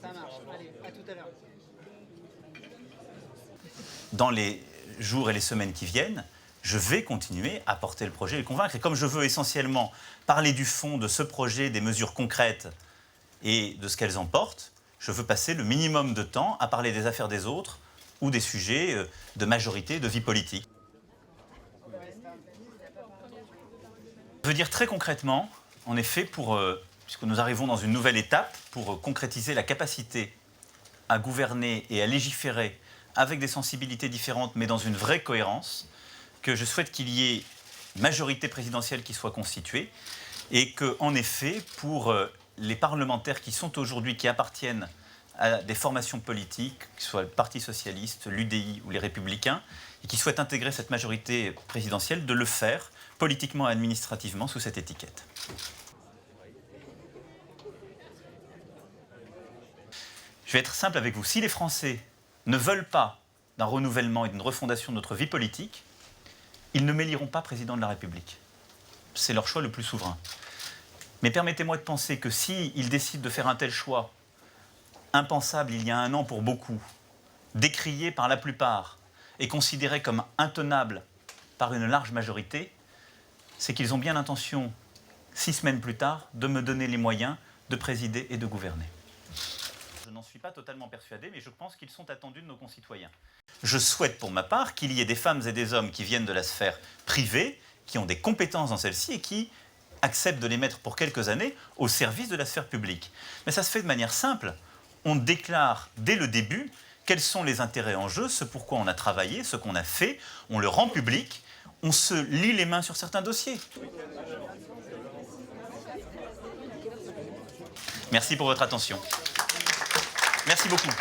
Ça marche. Allez, à tout à l'heure. Dans les jours et les semaines qui viennent, je vais continuer à porter le projet et le convaincre. Et comme je veux essentiellement parler du fond de ce projet, des mesures concrètes et de ce qu'elles emportent, je veux passer le minimum de temps à parler des affaires des autres ou des sujets de majorité, de vie politique. Je veux dire très concrètement, en effet, puisque nous arrivons dans une nouvelle étape, pour concrétiser la capacité à gouverner et à légiférer avec des sensibilités différentes, mais dans une vraie cohérence, que je souhaite qu'il y ait une majorité présidentielle qui soit constituée, et que, en effet, pour les parlementaires qui sont aujourd'hui, qui appartiennent à des formations politiques, que ce soit le Parti socialiste, l'UDI ou les Républicains, et qui souhaitent intégrer cette majorité présidentielle, de le faire politiquement et administrativement sous cette étiquette. Je vais être simple avec vous. Si les Français ne veulent pas d'un renouvellement et d'une refondation de notre vie politique, ils ne m'éliront pas président de la République. C'est leur choix le plus souverain. Mais permettez-moi de penser que s'ils décident de faire un tel choix, impensable il y a un an pour beaucoup, décrié par la plupart et considéré comme intenable par une large majorité, c'est qu'ils ont bien l'intention, 6 semaines plus tard, de me donner les moyens de présider et de gouverner. Je n'en suis pas totalement persuadé, mais je pense qu'ils sont attendus de nos concitoyens. Je souhaite pour ma part qu'il y ait des femmes et des hommes qui viennent de la sphère privée, qui ont des compétences dans celle-ci et qui acceptent de les mettre pour quelques années au service de la sphère publique. Mais ça se fait de manière simple. On déclare dès le début quels sont les intérêts en jeu, ce pourquoi on a travaillé, ce qu'on a fait, on le rend public, on se lie les mains sur certains dossiers. Merci pour votre attention. Merci beaucoup.